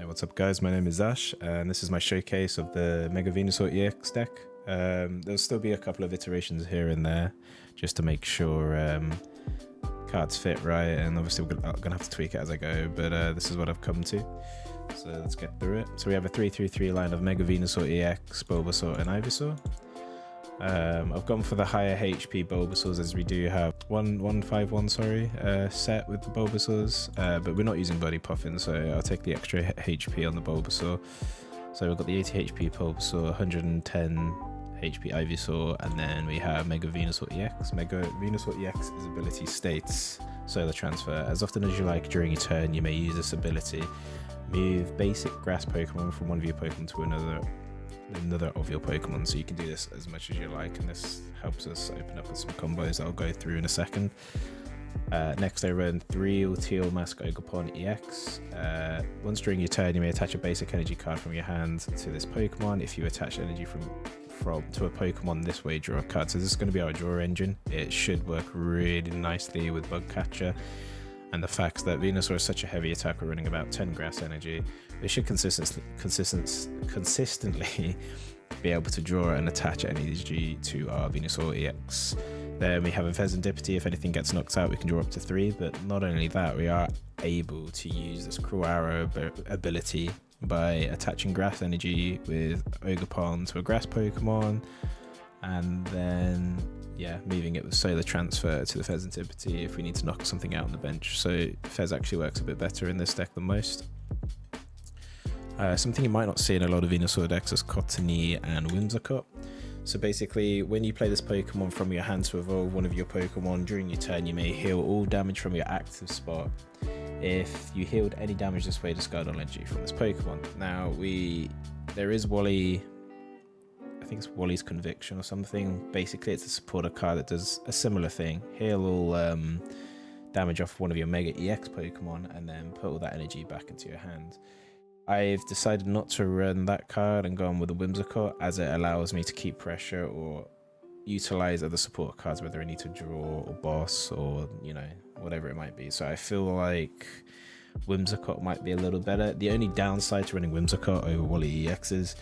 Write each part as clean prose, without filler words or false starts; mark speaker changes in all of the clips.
Speaker 1: Hey, what's up guys, my name is Ash and this is my showcase of the Mega Venusaur EX deck. There'll still be a couple of iterations here and there just to make sure cards fit right, and obviously we're gonna have to tweak it as I go, but this is what I've come to. So let's get through it. So we have a 3-3-3 line of Mega Venusaur EX, Bulbasaur and Ivysaur. I've gone for the higher HP Bulbasaurs, as we do have 151 set with the Bulbasaurs, but we're not using Body Puffin, so I'll take the extra HP on the Bulbasaur. So we've got the 80 HP Bulbasaur, 110 HP Ivysaur, and then we have Mega Venusaur EX. Mega Venusaur EX's ability states Solar Transfer. As often as you like during your turn, you may use this ability. Move basic grass Pokemon from one of your Pokemon to another of your Pokemon, so you can do this as much as you like, and this helps us open up with some combos that I'll go through in a second. Next I run 3 Teal Mask Ogerpon EX. Once during your turn, you may attach a basic energy card from your hand to this Pokemon. If you attach energy to a Pokemon this way, draw a card. So this is going to be our draw engine. It should work really nicely with Bug Catcher, and the fact that Venusaur is such a heavy attacker, running about 10 grass energy, they should consistently be able to draw and attach energy to our Venusaur EX. Then we have a Serendipity. If anything gets knocked out, we can draw up to 3, but not only that, we are able to use this Cruel Arrow ability by attaching grass energy with Ogerpon to a grass Pokemon, and then moving it with Solar Transfer to the Serendipity if we need to knock something out on the bench. So Fez actually works a bit better in this deck than most. Something you might not see in a lot of Venusaur decks is Cottony and Whimsicott. So basically, when you play this Pokemon from your hand to evolve one of your Pokemon during your turn, you may heal all damage from your active spot. If you healed any damage this way, discard all energy from this Pokemon. Now there is Wally, I think it's Wally's Conviction or something. Basically, it's a supporter card that does a similar thing. Heal all damage off one of your Mega EX Pokemon, and then put all that energy back into your hand. I've decided not to run that card and gone with the Whimsicott, as it allows me to keep pressure or utilize other support cards, whether I need to draw or boss or, whatever it might be. So I feel like Whimsicott might be a little better. The only downside to running Whimsicott over Wally EX is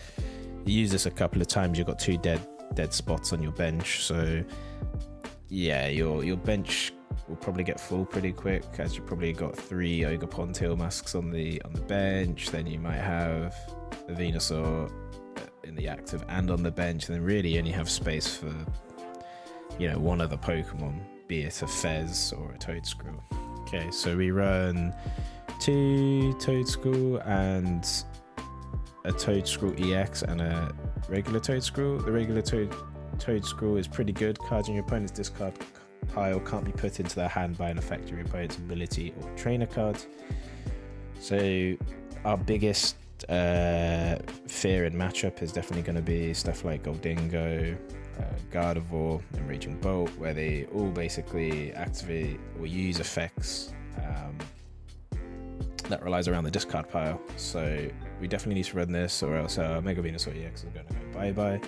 Speaker 1: you use this a couple of times, you've got 2 dead spots on your bench. So yeah, your bench will probably get full pretty quick, as you probably got 3 Ogerpon Teal Masks on the bench. Then you might have the Venusaur in the active and on the bench, and then really only have space for one other Pokemon, be it a Fez or a Toedscruel. Okay, so we run 2 Toedscruel and a Toedscruel EX and a regular Toedscruel. The regular Toedscruel is pretty good. Cards in your opponent's discard pile can't be put into their hand by an effect of your opponent's ability or trainer card. So our biggest fear in matchup is definitely going to be stuff like Goldingo, Gardevoir, and Raging Bolt, where they all basically activate or use effects that relies around the discard pile. So we definitely need to run this, or else our Mega Venusaur EX is going to go bye-bye.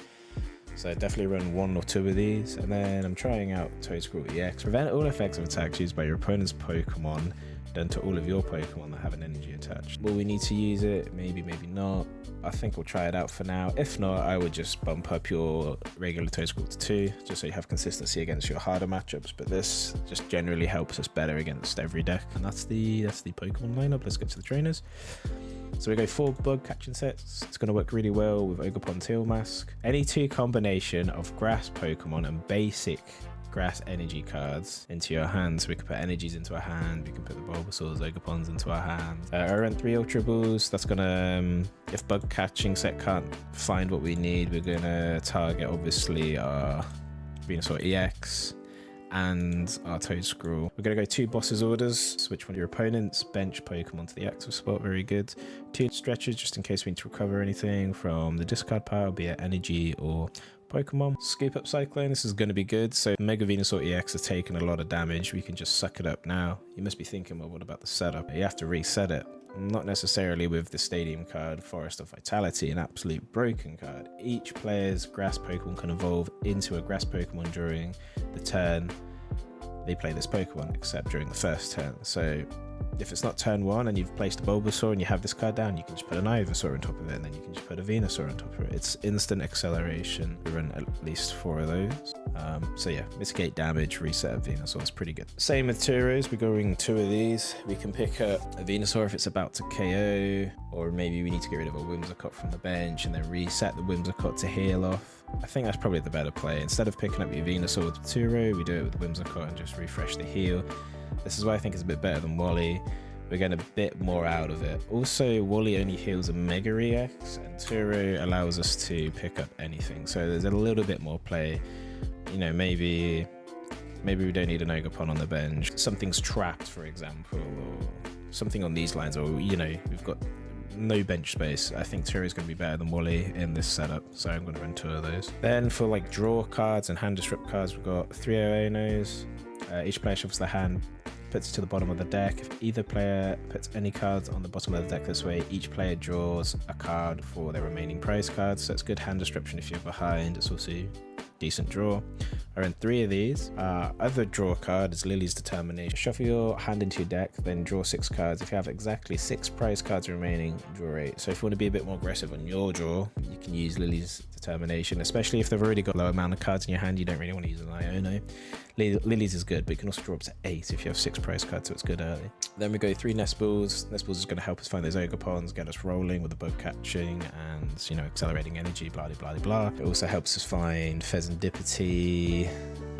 Speaker 1: So I definitely run 1 or 2 of these, and then I'm trying out Toedscruel EX. Prevent all effects of attacks used by your opponent's Pokemon done to all of your Pokemon that have an energy attached. Will we need to use it? Maybe, maybe not. I think we'll try it out for now. If not, I would just bump up your regular Toedscruel to 2, just so you have consistency against your harder matchups. But this just generally helps us better against every deck. And that's the Pokemon lineup. Let's get to the trainers. So we go 4 bug catching sets. It's going to work really well with Ogerpon Teal Mask. Any 2 combination of grass Pokemon and basic grass energy cards into your hand. So we can put energies into our hand, we can put the Bulbasaurs, Ogerpons into our hand. I run 3 Ultra Balls. That's gonna, if bug catching set can't find what we need, we're gonna target obviously our Venusaur EX and our Toedscruel. We're going to go 2 bosses orders. Switch one of your opponent's bench Pokemon to the active spot. Very good. 2 stretches, just in case we need to recover anything from the discard pile, be it energy or Pokemon. Scoop up Cyclone. This is going to be good. So Mega Venusaur EX has taken a lot of damage. We can just suck it up now. You must be thinking, well, what about the setup? You have to reset it. Not necessarily with the Stadium card, Forest of Vitality, an absolute broken card. Each player's grass Pokemon can evolve into a grass Pokemon during the turn they play this Pokemon, except during the first turn. So if it's not turn 1 and you've placed a Bulbasaur and you have this card down, you can just put an Ivysaur on top of it, and then you can just put a Venusaur on top of it. It's instant acceleration. We run at least 4 of those. So yeah, mitigate damage, reset a Venusaur is pretty good. Same with Tyros, we're going 2 of these. We can pick up a Venusaur if it's about to KO, or maybe we need to get rid of a Whimsicott from the bench and then reset the Whimsicott to heal off. I think that's probably the better play. Instead of picking up your Venusaur with Turo, we do it with Whimsicott and just refresh the heal. This is why I think it's a bit better than Wally. We're getting a bit more out of it. Also, Wally only heals a Mega EX, and Turo allows us to pick up anything. So there's a little bit more play. You know, maybe we don't need an Ogerpon on the bench. Something's trapped, for example, or something on these lines, or, you know, we've got no bench space. I think Turo is going to be better than Wally in this setup, so I'm going to run 2 of those. Then for like draw cards and hand disrupt cards, we've got 3 Onos. Each player shuffles their hand, puts it to the bottom of the deck. If either player puts any cards on the bottom of the deck this way, each player draws a card for their remaining prize cards. So it's good hand disruption if you're behind. It's also decent draw. I run 3 of these. Other draw card is Lily's Determination. Shuffle your hand into your deck, then draw 6 cards. If you have exactly 6 prize cards remaining, draw 8. So if you want to be a bit more aggressive on your draw, you can use Lily's Determination, especially if they've already got a low amount of cards in your hand. You don't really want to use an Iono. Lily's is good, but you can also draw up to 8 if you have 6 prize cards, so it's good early. Then we go 3 Nestballs. Nestballs is going to help us find those Ogerpons, get us rolling with the bug catching and, you know, accelerating energy, blah, blah, blah, blah. It also helps us find Pheasantipity,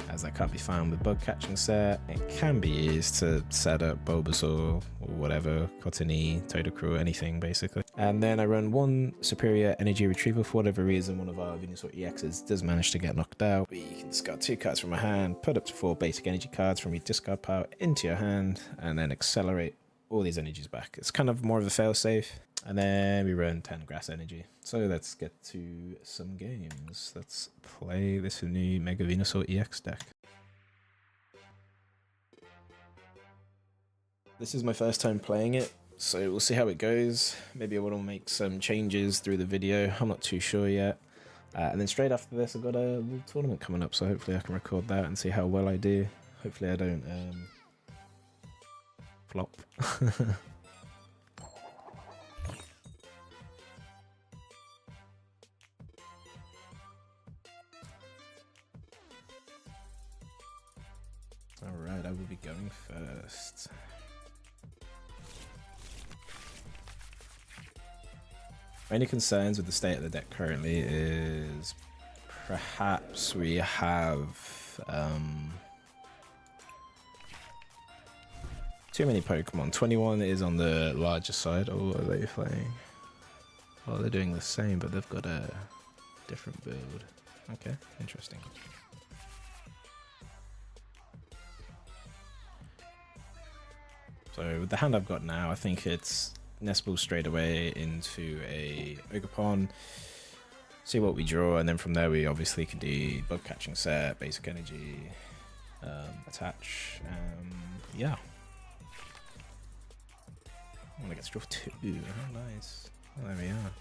Speaker 1: as that can't be found with bug catching set. It can be used to set up Bulbasaur or whatever, Cottony, Totodile, anything basically. And then I run 1 Superior Energy Retrieval. For whatever reason, one of our Venusaur EXs does manage to get knocked out. We can discard 2 cards from our hand, put up to 4 basic energy cards from your discard pile into your hand, and then accelerate all these energies back. It's kind of more of a failsafe. And then we run 10 Grass Energy. So let's get to some games. Let's play this new Mega Venusaur EX deck. This is my first time playing it, so we'll see how it goes. Maybe I want to make some changes through the video. I'm not too sure yet. And then straight after this, I've got a little tournament coming up, so hopefully I can record that and see how well I do. Hopefully I don't flop. Alright, I will be going first. My only concerns with the state of the deck currently is perhaps we have too many Pokemon. 21 is on the larger side. Oh, what are they playing? Oh, they're doing the same, but they've got a different build. Okay, interesting. So with the hand I've got now, I think it's Nestball straight away into a Ogerpon, see what we draw, and then from there we obviously can do bug catching set, basic energy, attach, yeah. I want to get to draw 2. Oh, nice. Oh, there we are.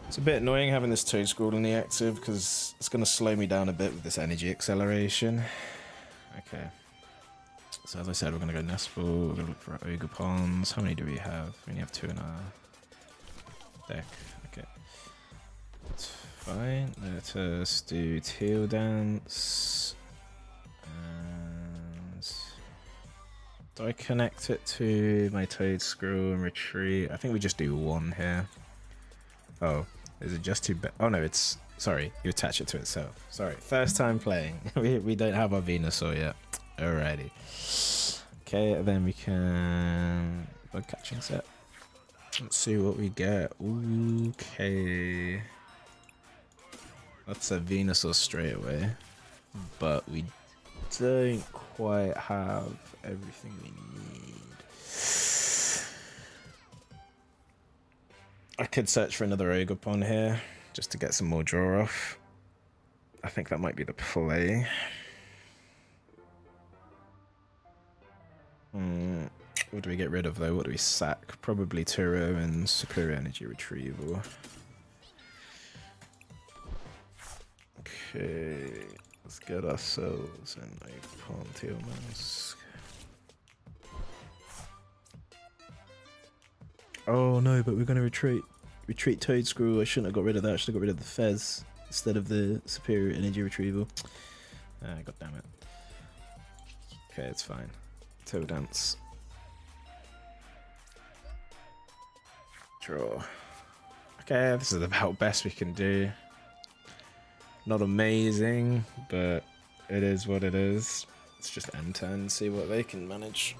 Speaker 1: It's a bit annoying having this Toedscruel in the active because it's going to slow me down a bit with this energy acceleration. Okay. So as I said, we're going to go Nestball, we're going to look for Ogerpons. How many do we have? We only have 2 in our deck. Okay. That's fine. Let us do Teal Dance. And do I connect it to my Toedscruel and retreat? I think we just do 1 here. Oh, is it just too bad? Oh no, it's... Sorry, you attach it to itself. Sorry, first time playing. we don't have our Venusaur yet. Alrighty. Okay, then we can bug catching set. Let's see what we get. Okay. That's a Venusaur straight away. But we don't quite have everything we need. I could search for another Ogerpon here, just to get some more draw off. I think that might be the play. What do we get rid of though? What do we sack? Probably Turo and Superior Energy Retrieval. Okay. Let's get ourselves an Icon Tail Mask. Oh no, but we're gonna retreat. Retreat Toad Screw. I shouldn't have got rid of that. I should have got rid of the Fez instead of the Superior Energy Retrieval. Ah, god damn it. Okay, it's fine. Toe Dance. Draw. Okay, this is about best we can do. Not amazing, but it is what it is. Let's just end turn and see what they can manage.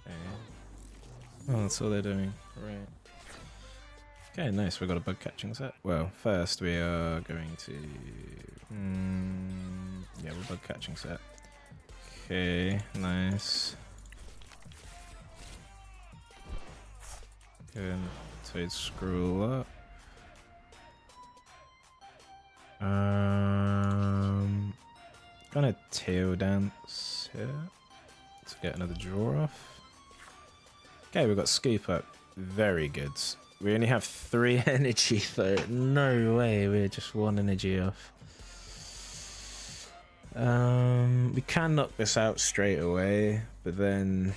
Speaker 1: Okay. Oh, that's all they're doing. Right. Okay, nice. We've got a bug catching set. Well, first we are going to... yeah, we're bug catching set. Okay, nice. Good. Toad scroll up. Gonna tail dance here to get another draw off. Okay, we've got scoop up. Very good. We only have 3 energy though. No way, we're just 1 energy off. We can knock this out straight away, but then...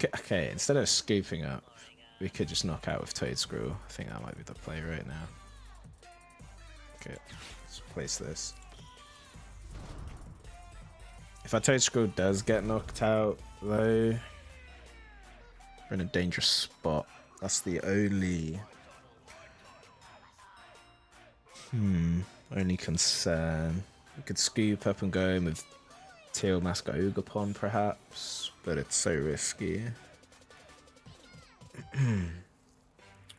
Speaker 1: Okay, instead of scooping up, we could just knock out with Toad Screw. I think that might be the play right now. Okay, let's place this. If our Toad Screw does get knocked out, though, we're in a dangerous spot. That's the only... only concern. We could scoop up and go in with Tail Mask Ogre perhaps, but it's so risky.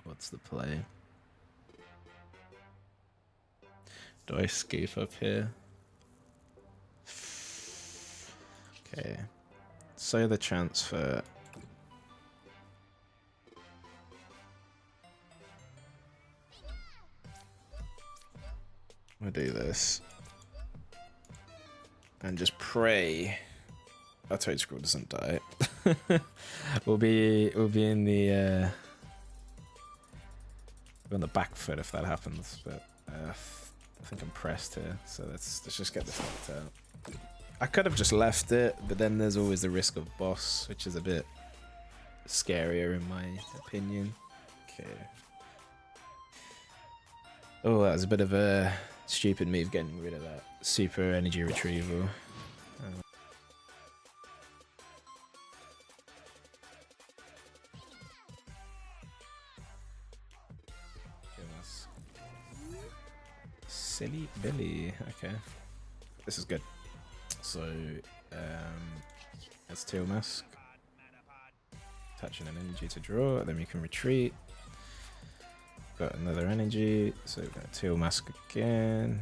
Speaker 1: What's the play? Do I scoop up here? Okay. So the transfer. We'll do this. And just pray our Toad Scroll doesn't die. we'll be in the on the back foot if that happens, but I think I'm pressed here, so let's just get this knocked out. I could have just left it, but then there's always the risk of boss, which is a bit scarier in my opinion. Okay. Oh, that was a bit of a stupid move getting rid of that super energy retrieval. Silly Billy. Okay, this is good. So, that's Tail Mask. Attaching an energy to draw, then we can retreat. Got another energy, so we're gonna Tail Mask again.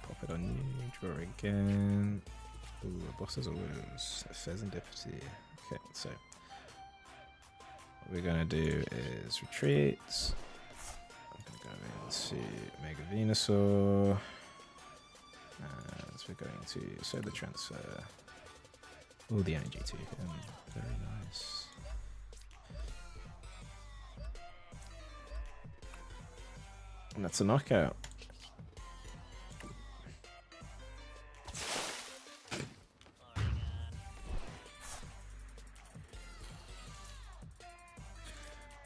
Speaker 1: Pop it on you, draw again. Ooh, a boss is always a Pheasantipity. Okay, so what we're gonna do is retreat. I'm gonna go into Mega Venusaur. And we're going to so the transfer all the energy to him. Very nice. And that's a knockout.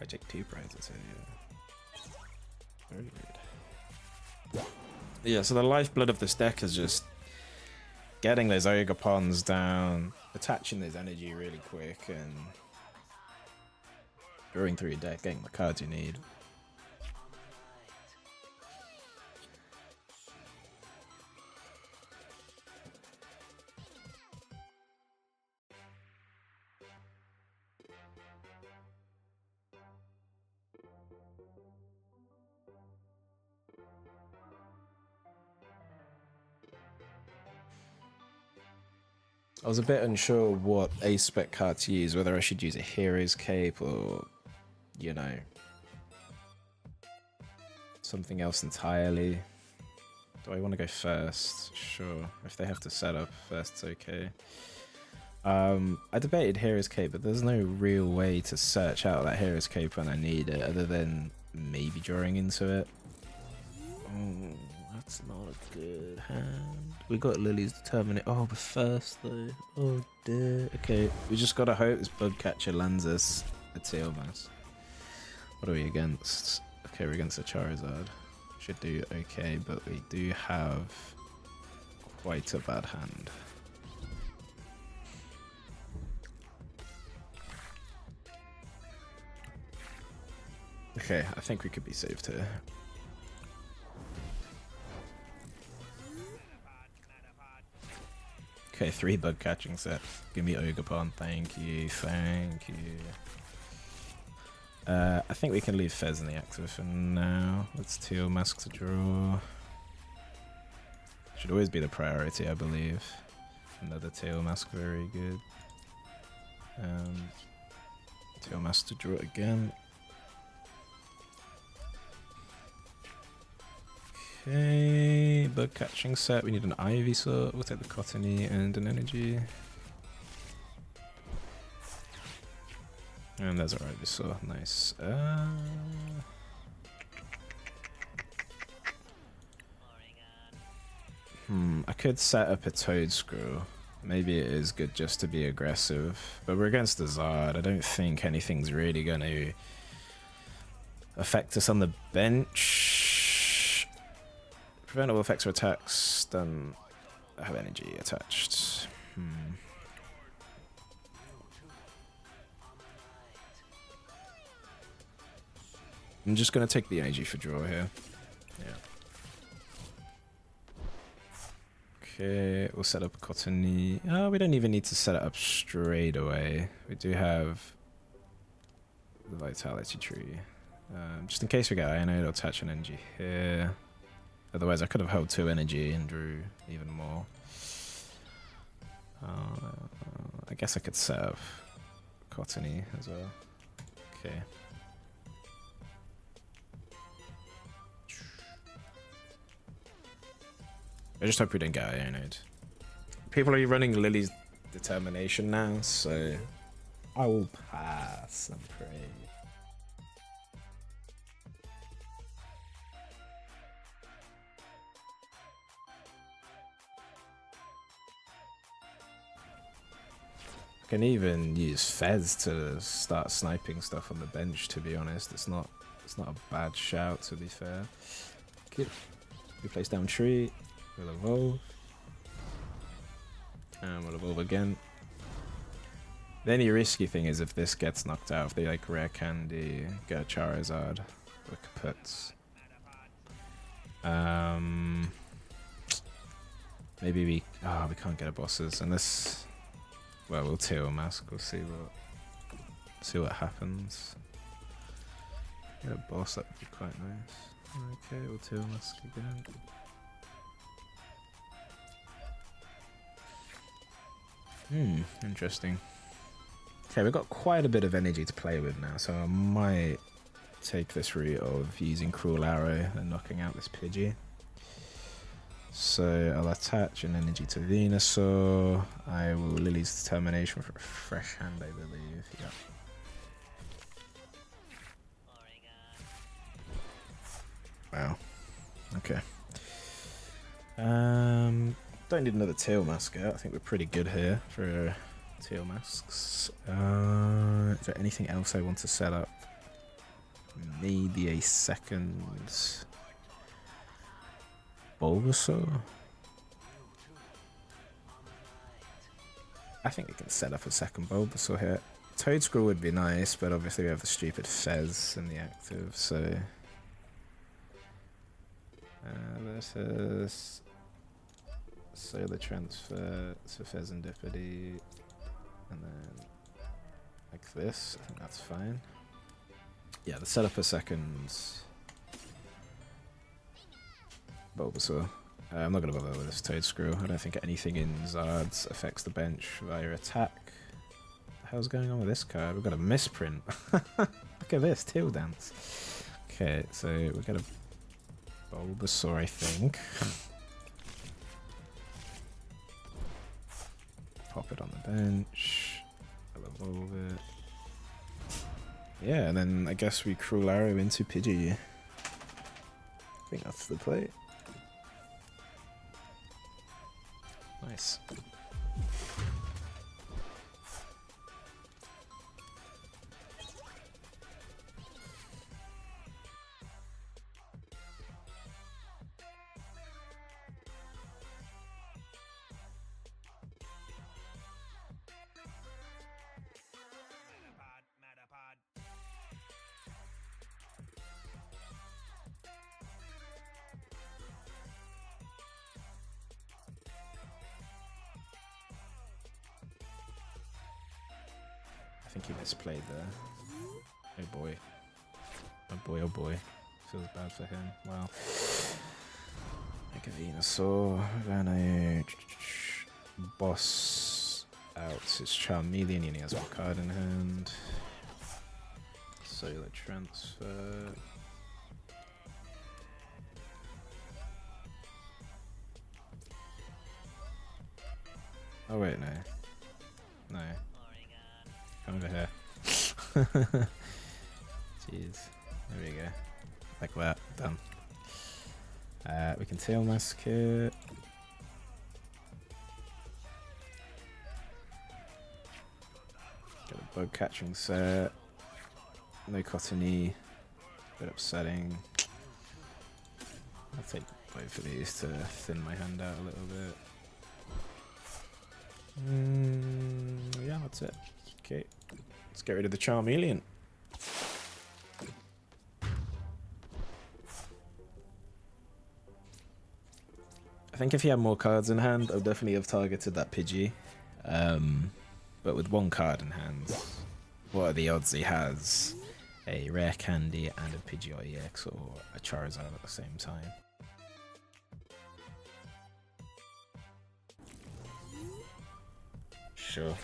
Speaker 1: I take 2 prizes here. Very good. Yeah, so the lifeblood of this deck is just getting those Ogre Ponds down, attaching those energy really quick, and drawing through your deck, getting the cards you need. I was a bit unsure what A-spec card to use, whether I should use a Hero's Cape or, you know, something else entirely. Do I want to go first? Sure. If they have to set up first, it's okay. I debated Hero's Cape, but there's no real way to search out that Hero's Cape when I need it, other than maybe drawing into it. Oh, that's not a good hand. We got Lily's Determinate. Oh, but first though. Oh dear. Okay, we just gotta hope this bug catcher lands us a Tailmass. What are we against? Okay, we're against a Charizard. Should do okay, but we do have quite a bad hand. Okay, I think we could be saved here. Okay, 3 bug catching sets. Give me Ogerpon. Thank you, thank you. I think we can leave Fez in the active for now. Let's Tailmask to draw. Should always be the priority, I believe. Another Tailmask, very good. Tailmask to draw again. Okay, bug catching set. We need an Ivysaur. We'll take the Cottony and an energy. And there's our Ivysaur. Nice. I could set up a Toedscrew. Maybe it is good just to be aggressive. But we're against the Zard. I don't think anything's really going to affect us on the bench. Preventable effects or attacks don't have energy attached. I'm just going to take the energy for draw here. Yeah. Okay, we'll set up Cottony. Oh, we don't even need to set it up straight away. We do have the Vitality Tree. Just in case we get Ionode, I'll attach an energy here. Otherwise, I could have held 2 energy and drew even more. I guess I could set up Cottony as well. Okay. I just hope we didn't get Ionode. People are running Lily's Determination now, so I will pass and pray. I can even use Fez to start sniping stuff on the bench, to be honest. It's not a bad shout, to be fair. Okay. We place down tree. We'll evolve. And we'll evolve again. The only risky thing is if this gets knocked out, if they like Rare Candy, get a Charizard, or Kaputs. Maybe we can't get a bosses unless, well, we'll Tailmask. We'll see what happens. Get a boss, that would be quite nice. Okay, we'll Tailmask again. Interesting. Okay, we've got quite a bit of energy to play with now, so I might take this route of using Cruel Arrow and knocking out this Pidgey. So I'll attach an energy to Venusaur. I will Lily's Determination for a fresh hand, I believe. Yep. Wow. Okay. Don't need another Tailmask out. I think we're pretty good here for Tailmasks. Is there anything else I want to set up? Maybe a second Bulbasaur? I think we can set up a second Bulbasaur here. Toedscrew would be nice, but obviously we have the stupid Fez in the active, so... this is... Solar Transfer, so Fezandipity, and then like this. I think that's fine. Yeah, let's set up a second Bulbasaur. I'm not going to bother with this Toedscrew. I don't think anything in Zards affects the bench via attack. What the hell's going on with this card? We've got a misprint. Look at this, Tail Dance. Okay, so we've got a Bulbasaur, I think. Pop it on the bench. I'll evolve it. Yeah, and then I guess we Cruel Arrow into Pidgey. I think that's the play. Nice. I think he misplayed there. Oh boy. Oh boy, oh boy. Feels bad for him. Wow. Like a Venusaur. Then boss out his Charmeleon and he has one card in hand. Solar transfer. Oh wait, no. No. Come over here. Jeez. There we go. Like that. Done. We can Tail Mask it. Get a bug catching set. No Cottony. Bit upsetting. I'll take both of these to thin my hand out a little bit. Yeah, that's it. Okay, let's get rid of the Charmeleon. I think if he had more cards in hand, I would definitely have targeted that Pidgey. But with one card in hand, what are the odds he has a Rare Candy and a Pidgeot EX or a Charizard at the same time? Sure.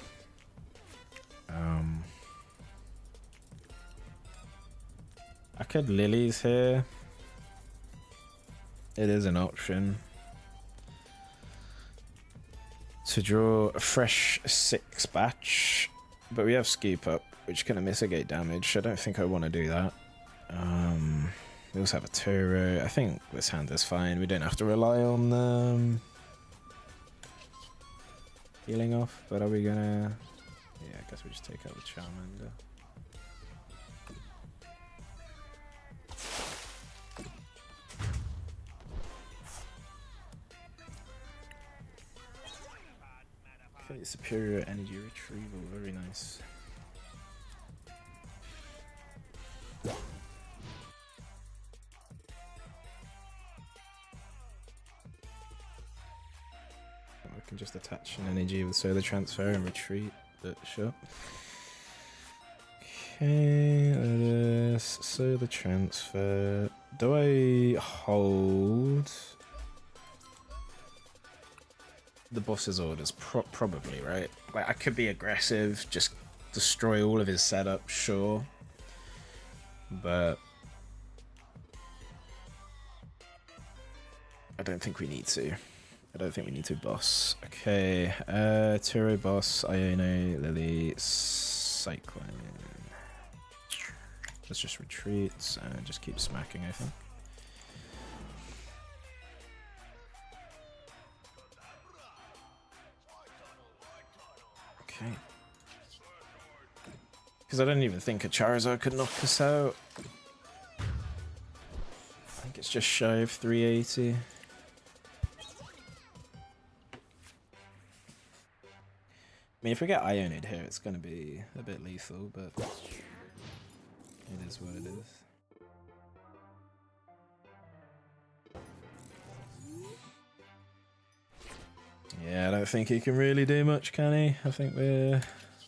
Speaker 1: I could Lilies here. It is an option. To draw a fresh 6 batch, but we have Scoop Up, which can mitigate damage. I don't think I want to do that. We also have a Turo. I think this hand is fine. We don't have to rely on healing off, but are we gonna... Yeah, I guess we just take out the Charmander. Okay, superior energy retrieval, very nice. We can just attach an energy with solar transfer and retreat, but sure. Okay, this solar transfer. Do I hold the boss's orders? Probably, right? Like, I could be aggressive, just destroy all of his setup, sure. But I don't think we need to. I don't think we need to boss. Okay, Turo boss, Iono, Lily, Cyclone. Let's just retreat and just keep smacking, I think. Okay. Because I don't even think a Charizard could knock us out. I think it's just shy of 380. I mean, if we get Ionid here, it's going to be a bit lethal, but it is what it is. Yeah, I don't think he can really do much, can he? I think we're...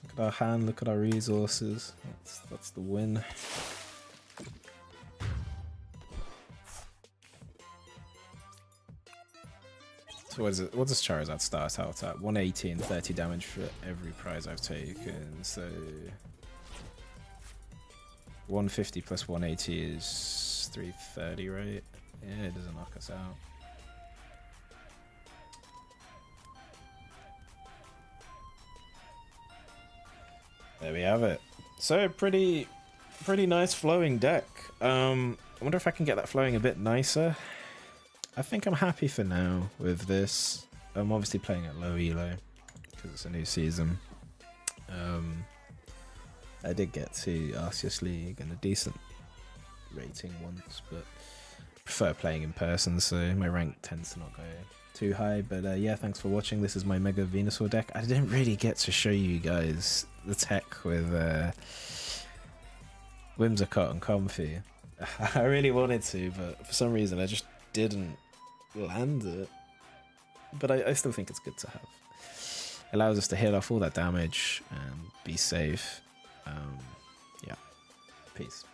Speaker 1: Look at our hand, look at our resources. That's the win. So what is it? What does Charizard start out at? 180 and 30 damage for every prize I've taken. So 150 plus 180 is 330, right? Yeah, it doesn't knock us out. There we have it. So pretty nice flowing deck. I wonder if I can get that flowing a bit nicer. I think I'm happy for now with this. I'm obviously playing at low elo because it's a new season. I did get to Arceus League and a decent rating once, but prefer playing in person, so my rank tends to not go too high. But yeah, thanks for watching. This is my Mega Venusaur deck. I didn't really get to show you guys the tech with Whimsicott and Comfy. I really wanted to, but for some reason I just didn't land it. But I still think it's good to have. Allows us to hit off all that damage and be safe. Yeah, peace.